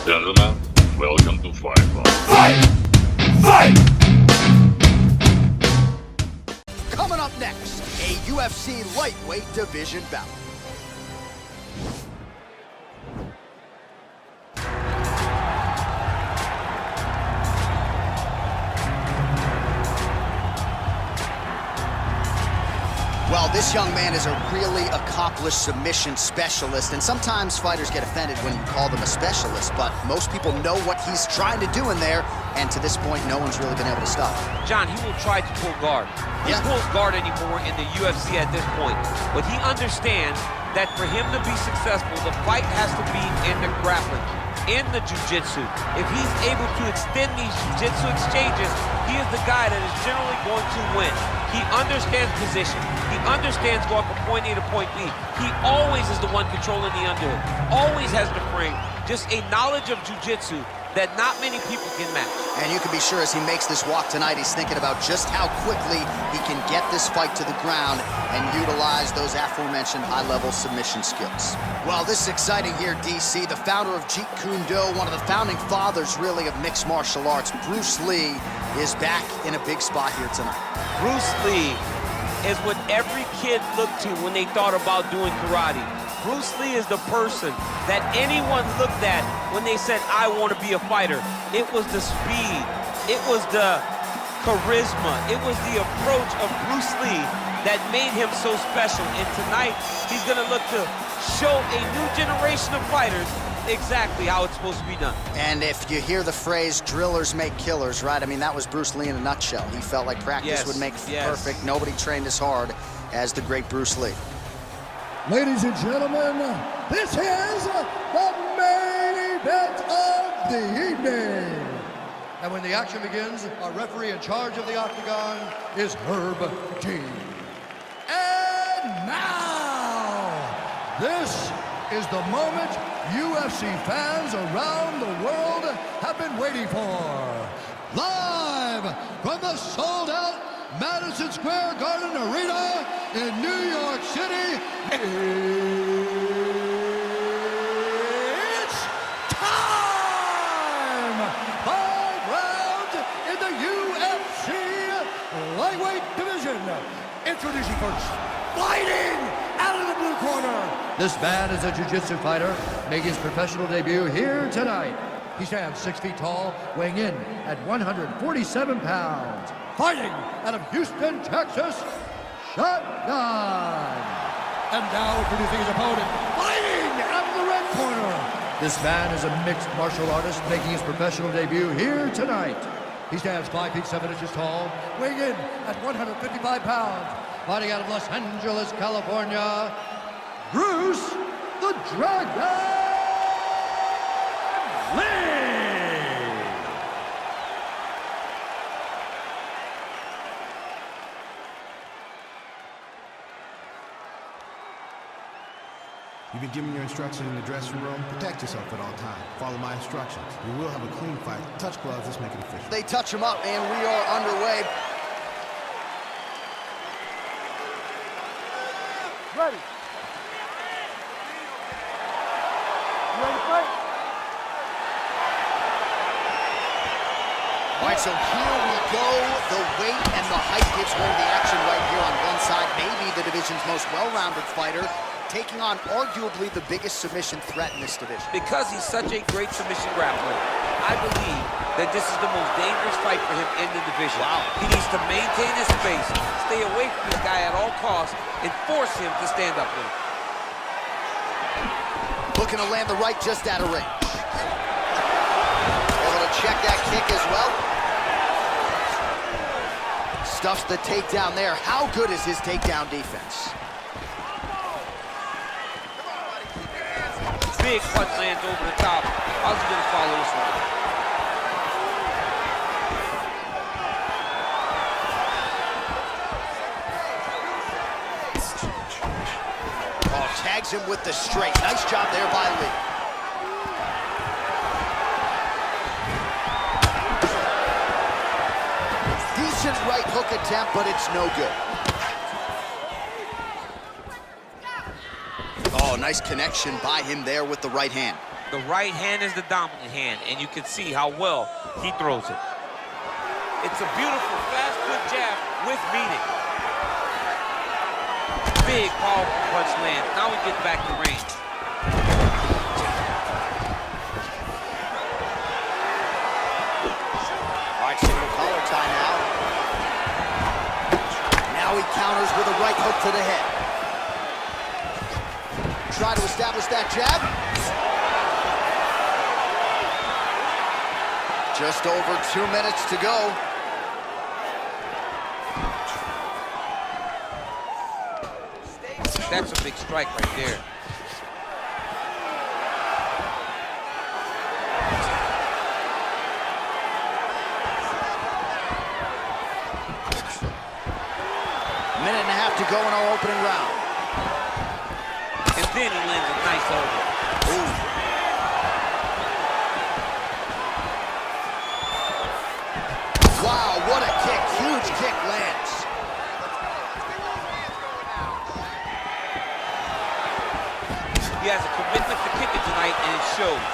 Gentlemen, welcome to Fight Club. Fight! Fight! Coming up next, a UFC lightweight division bout. Well, this young man is a really accomplished submission specialist, and sometimes fighters get offended when you call them a specialist, but most people know what he's trying to do in there, and to this point, no one's really been able to stop him. John, he will try to pull guard. He pulls guard anymore in the UFC at this point, but he understands that for him to be successful, the fight has to be in the grappling, in the jiu-jitsu. If he's able to extend these jiu-jitsu exchanges, he is the guy that is generally going to win. He understands position. He understands going from point A to point B. He always is the one controlling the underhook. Always has the frame. Just a knowledge of jiu-jitsu that not many people can match. And you can be sure as he makes this walk tonight, he's thinking about just how quickly he can get this fight to the ground and utilize those aforementioned high-level submission skills. Well, this is exciting here, DC. The founder of Jeet Kune Do, one of the founding fathers, really, of mixed martial arts, Bruce Lee, is back in a big spot here tonight. Bruce Lee is what every kid looked to when they thought about doing karate. Bruce Lee is the person that anyone looked at when they said, I want to be a fighter. It was the speed, it was the charisma, it was the approach of Bruce Lee that made him so special. And tonight, he's gonna look to show a new generation of fighters exactly how it's supposed to be done. And if you hear the phrase, drillers make killers, right? I mean, that was Bruce Lee in a nutshell. He felt like practice would make perfect. Nobody trained as hard as the great Bruce Lee. Ladies and gentlemen, this is the main event of the evening. And when the action begins, our referee in charge of the octagon is Herb G. And now, this is the moment UFC fans around the world have been waiting for. Live from the sold-out Madison Square Garden Arena in New York City, it's time! 5 rounds in the UFC lightweight division. Introducing first, fighting out of the blue corner. This man is a jiu-jitsu fighter making his professional debut here tonight. He stands 6 feet tall, weighing in at 147 pounds. Fighting out of Houston, Texas, Shotgun. And now introducing his opponent, fighting out of the red corner. This man is a mixed martial artist making his professional debut here tonight. He stands 5 feet 7 inches tall, weighing in at 155 pounds. Fighting out of Los Angeles, California, Bruce the Dragon Lee! You've been given your instructions in the dressing room. Protect yourself at all times. Follow my instructions. We will have a clean fight. Touch gloves, let's make it official. They touch him up, and we are underway. Ready. You ready to fight? All right, so here we go. The weight and the height gives way to the action right here on one side. Maybe the division's most well-rounded fighter, taking on arguably the biggest submission threat in this division. Because he's such a great submission grappler, I believe that this is the most dangerous fight for him in the division. Wow. He needs to maintain his space, stay away from this guy at all costs, and force him to stand up with him. Looking to land the right just out of range. Able to check that kick as well. Stuffs the takedown there. How good is his takedown defense? Big punch lands over the top. How's he gonna follow this one? Oh, tags him with the straight. Nice job there by Lee. Decent right hook attempt, but it's no good. Oh, nice connection by him there with the right hand. The right hand is the dominant hand, and you can see how well he throws it. It's a beautiful, fast, quick jab with meaning. Big, powerful punch lands. Now we get back to range. All right, single collar tie now. Now he counters with a right hook to the head. Try to establish that jab. Just over 2 minutes to go. That's a big strike right there. Minute and a half to go in our opening round. And then he lands a nice over. Ooh. Wow, what a kick. Huge kick lands. He has a commitment to kicking tonight, and it shows.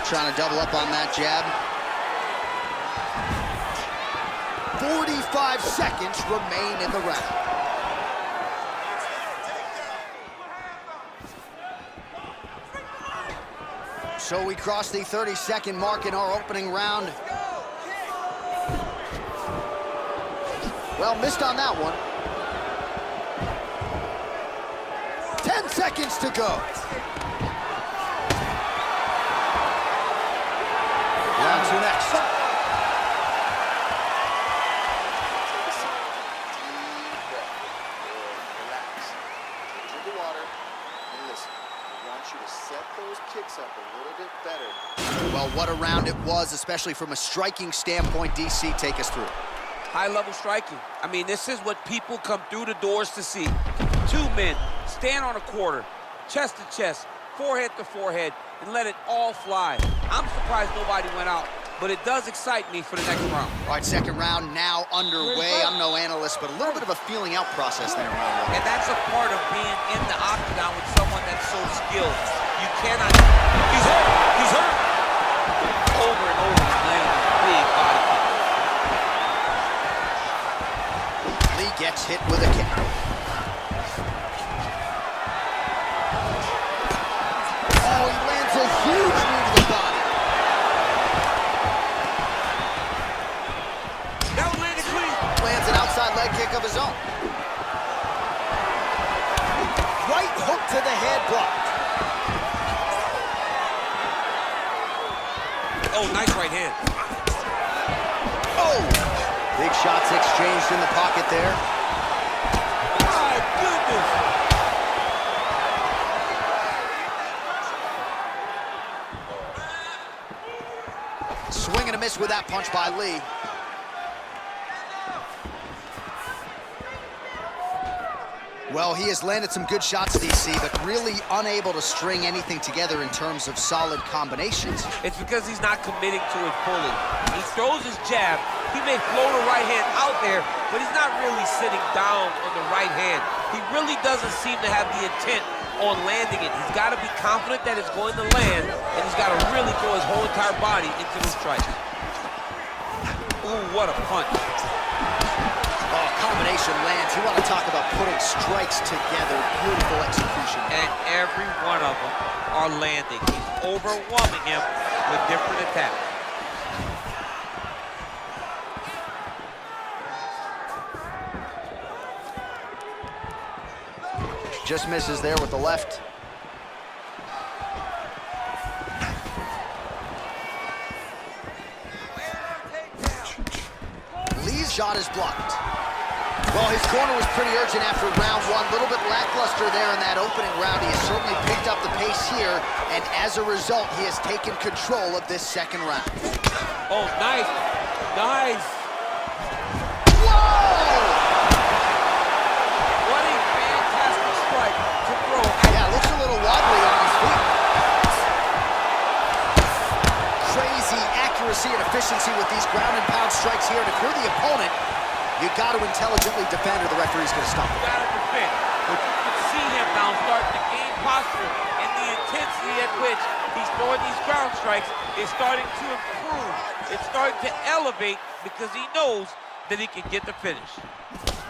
Trying to double up on that jab. 45 seconds remain in the round. So we cross the 30-second mark in our opening round. Well, missed on that one. 10 seconds to go. Round two next. Drink the water and listen. I want you to set those kicks up a little bit better. Well, what a round it was, especially from a striking standpoint. DC, take us through. High-level striking. I mean, this is what people come through the doors to see. Two men stand on a quarter, chest to chest, forehead to forehead, and let it all fly. I'm surprised nobody went out, but it does excite me for the next round. All right, second round now underway. I'm no analyst, but a little bit of a feeling out process there in round one. And that's a part of being in the octagon with someone that's so skilled. You cannot... He's hurt! He's hurt! Over and over, he's landing a big body kick. Lee gets hit with a kick. Oh, he lands a huge knee to the body. That one landed clean. Lands an outside leg kick of his own. Right hook to the head, blocked. Oh, nice right hand. Oh! Big shots exchanged in the pocket there. My goodness. Swing and a miss with that punch by Lee. Well, he has landed some good shots, DC, but really unable to string anything together in terms of solid combinations. It's because he's not committing to it fully. He throws his jab. He may float a right hand out there, but he's not really sitting down on the right hand. He really doesn't seem to have the intent on landing it. He's got to be confident that it's going to land, and he's got to really throw his whole entire body into the strike. Ooh, what a punch. Oh, combination lands. You want to talk about putting strikes together. Beautiful execution. And every one of them are landing. He's overwhelming him with different attacks. Just misses there with the left. Lee's shot is blocked. Well, his corner was pretty urgent after round one. A little bit lackluster there in that opening round. He has certainly picked up the pace here, and as a result, he has taken control of this second round. Oh, nice. Nice. Whoa! What a fantastic strike to throw. Yeah, looks a little wobbly on his feet. Crazy accuracy and efficiency with these ground and pound strikes here. And if you're the opponent, you got to intelligently defend or the referee's going to stop it. You got to defend. But you can see him now starting to gain posture, and the intensity at which he's throwing these ground strikes is starting to improve. It's starting to elevate because he knows that he can get the finish.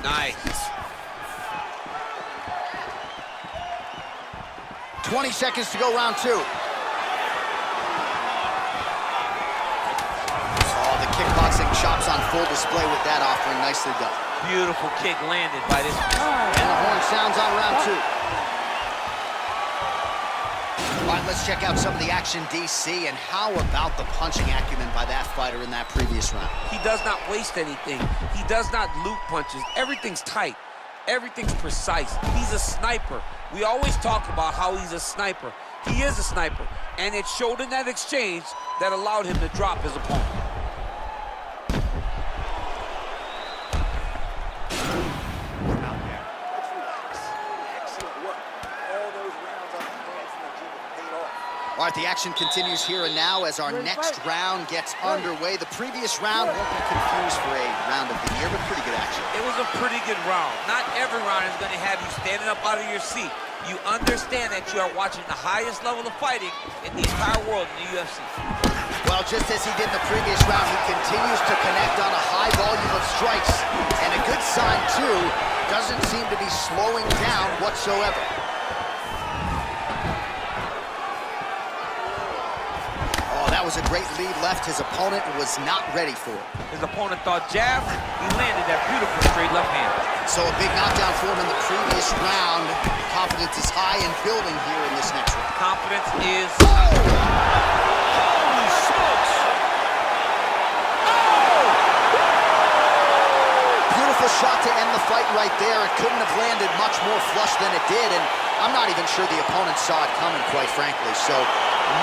Nice. 20 seconds to go, round 2. Oh, the kickboxing chops on full display with that offering. Nicely done. Beautiful kick landed by this man. And the horn sounds on round 2. All right, let's check out some of the action, DC, and how about the punching acumen by that fighter in that previous round? He does not waste anything. He does not loop punches. Everything's tight. Everything's precise. He's a sniper. We always talk about how he's a sniper. He is a sniper, and it showed in that exchange that allowed him to drop his opponent. All right, the action continues here and now as our next round gets underway. The previous round won't be confused for a round of the year, but pretty good action. It was a pretty good round. Not every round is going to have you standing up out of your seat. You understand that you are watching the highest level of fighting in the entire world in the UFC. Well, just as he did in the previous round, he continues to connect on a high volume of strikes. And a good sign, too, doesn't seem to be slowing down whatsoever. That was a great lead left. His opponent was not ready for it. His opponent thought jab. He landed that beautiful straight left hand. So a big knockdown for him in the previous round. Confidence is high and building here in this next round. Confidence is... Holy smokes! Oh! Beautiful shot to end the fight right there. It couldn't have landed much more flush than it did, and I'm not even sure the opponent saw it coming, quite frankly. So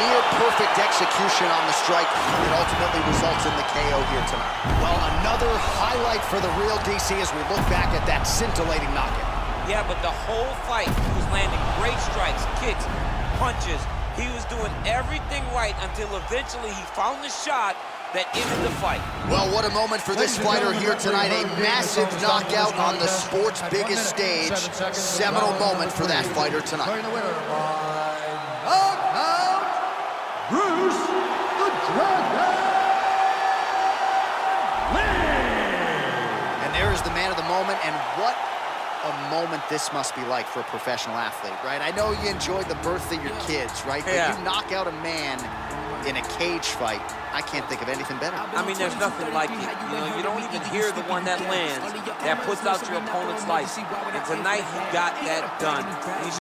near perfect execution on the strike. It ultimately results in the KO here tonight. Well, another highlight for the real DC as we look back at that scintillating knockout. Yeah, but the whole fight, he was landing great strikes, kicks, punches. He was doing everything right until eventually he found the shot that ended the fight. Well, what a moment for this fighter here tonight. A massive knockout on the sport's biggest stage. Seminal moment for that fighter tonight. Bruce the Dragon Lee! And there is the man of the moment, and what a moment this must be like for a professional athlete, right? I know you enjoyed the birth of your kids, right? Yeah. But you knock out a man in a cage fight, I can't think of anything better. I mean, there's nothing like it. You know, you don't even hear the one that lands, that puts out your opponent's life. And tonight, he got that done. He's